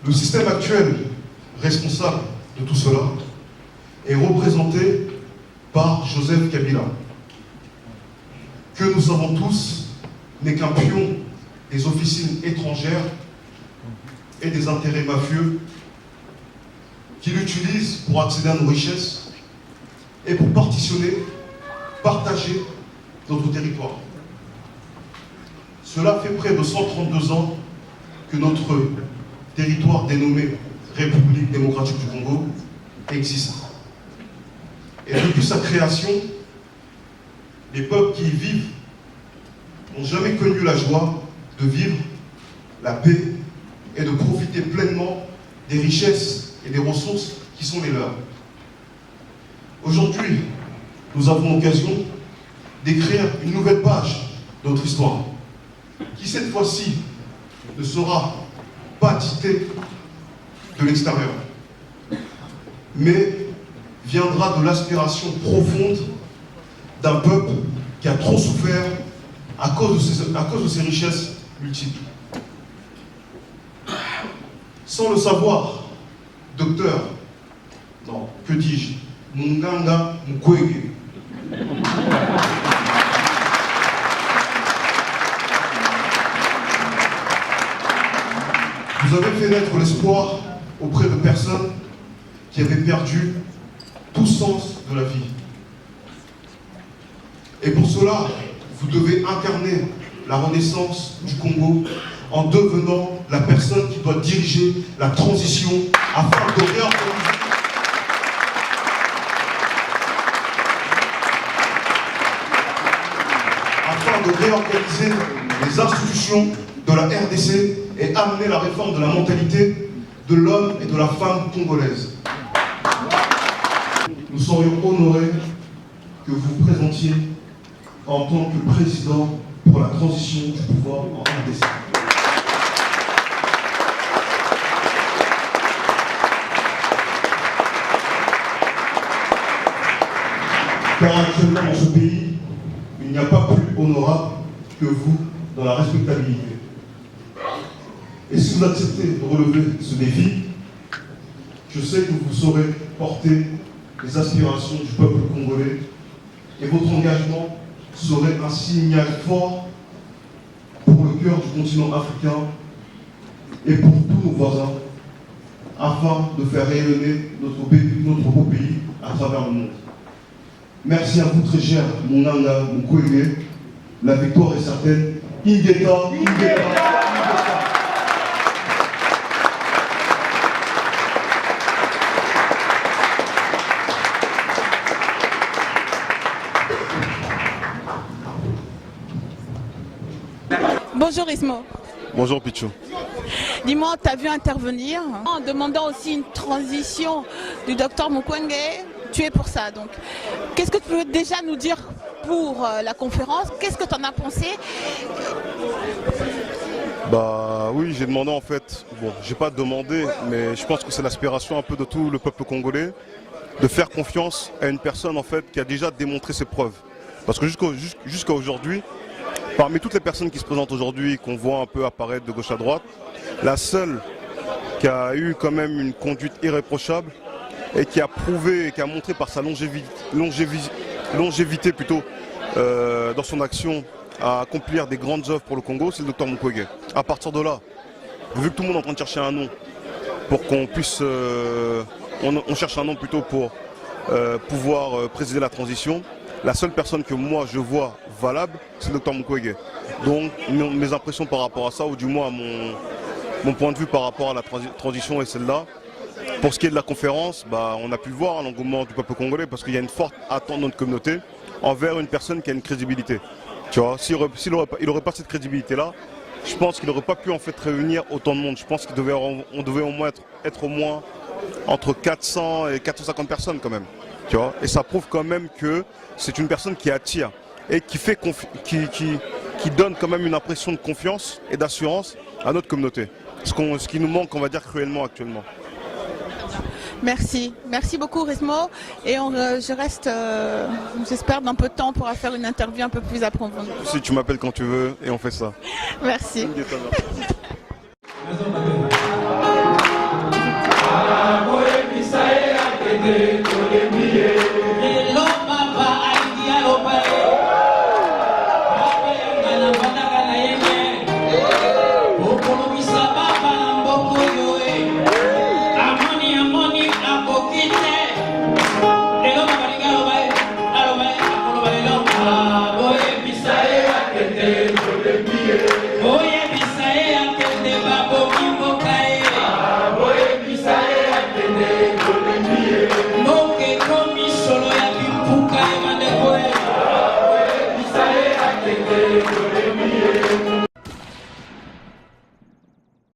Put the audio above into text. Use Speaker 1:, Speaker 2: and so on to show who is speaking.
Speaker 1: Le système actuel responsable de tout cela est représenté par Joseph Kabila, que nous savons tous n'est qu'un pion des officines étrangères et des intérêts mafieux qui l'utilisent pour accéder à nos richesses et pour partager notre territoire. Cela fait près de 132 ans que notre territoire dénommé République démocratique du Congo existe. Et depuis sa création, les peuples qui y vivent n'ont jamais connu la joie de vivre, la paix et de profiter pleinement des richesses et des ressources qui sont les leurs. Aujourd'hui, nous avons l'occasion d'écrire une nouvelle page de notre histoire, qui cette fois-ci ne sera pas dictée de l'extérieur, mais viendra de l'aspiration profonde d'un peuple qui a trop souffert à cause de ses richesses multiples. Sans le savoir, docteur, non, que dis-je, Munganga Mukwege, vous avez fait naître l'espoir auprès de personnes qui avaient perdu tout sens de la vie. Et pour cela, vous devez incarner la renaissance du Congo en devenant la personne qui doit diriger la transition afin de réorganiser les institutions de la RDC et amener la réforme de la mentalité de l'homme et de la femme congolaise. Nous serions honorés que vous vous présentiez en tant que président pour la transition du pouvoir en RDC. Car actuellement dans ce pays, il n'y a pas plus honorable que vous dans la respectabilité. Et si vous acceptez de relever ce défi, je sais que vous saurez porter les aspirations du peuple congolais et votre engagement serait un signal fort pour le cœur du continent africain et pour tous nos voisins afin de faire rayonner notre beau pays à travers le monde. Merci à vous très cher Munganga Mukwege. La victoire est certaine. Ingeta, Ingeta.
Speaker 2: Bonjour Ismo.
Speaker 3: Bonjour Pichou.
Speaker 2: Dis-moi, tu as vu intervenir en demandant aussi une transition du docteur Mukwege. Tu es pour ça, donc. Qu'est-ce que tu peux déjà nous dire pour la conférence? Qu'est-ce que tu en as pensé?
Speaker 3: Bah oui, j'ai demandé en fait, bon, j'ai pas demandé, mais je pense que c'est l'aspiration un peu de tout le peuple congolais de faire confiance à une personne en fait qui a déjà démontré ses preuves. Parce que jusqu'à aujourd'hui, parmi toutes les personnes qui se présentent aujourd'hui, qu'on voit un peu apparaître de gauche à droite, la seule qui a eu quand même une conduite irréprochable et qui a prouvé et qui a montré par sa longévité plutôt dans son action à accomplir des grandes œuvres pour le Congo, c'est le docteur Mukwege. À partir de là, vu que tout le monde est en train de chercher un nom pour qu'on puisse, on cherche un nom plutôt pour pouvoir présider la transition, la seule personne que moi je vois valable, c'est le docteur Mukwege. Donc mes impressions par rapport à ça, ou du moins mon point de vue par rapport à la transition est celle-là. Pour ce qui est de la conférence, bah, on a pu le voir, l'engouement du peuple congolais, parce qu'il y a une forte attente de notre communauté envers une personne qui a une crédibilité. Tu vois, s'il n'aurait pas cette crédibilité-là, je pense qu'il n'aurait pas pu en fait réunir autant de monde. Je pense qu'on devait au moins être au moins entre 400 et 450 personnes quand même. Tu vois, et ça prouve quand même que c'est une personne qui attire et qui donne quand même une impression de confiance et d'assurance à notre communauté. Ce qui nous manque, on va dire, cruellement actuellement.
Speaker 2: Merci. Merci beaucoup Rismo. Et je reste, j'espère dans peu de temps on pourra faire une interview un peu plus approfondie.
Speaker 3: Si tu m'appelles quand tu veux et on fait ça.
Speaker 2: Merci.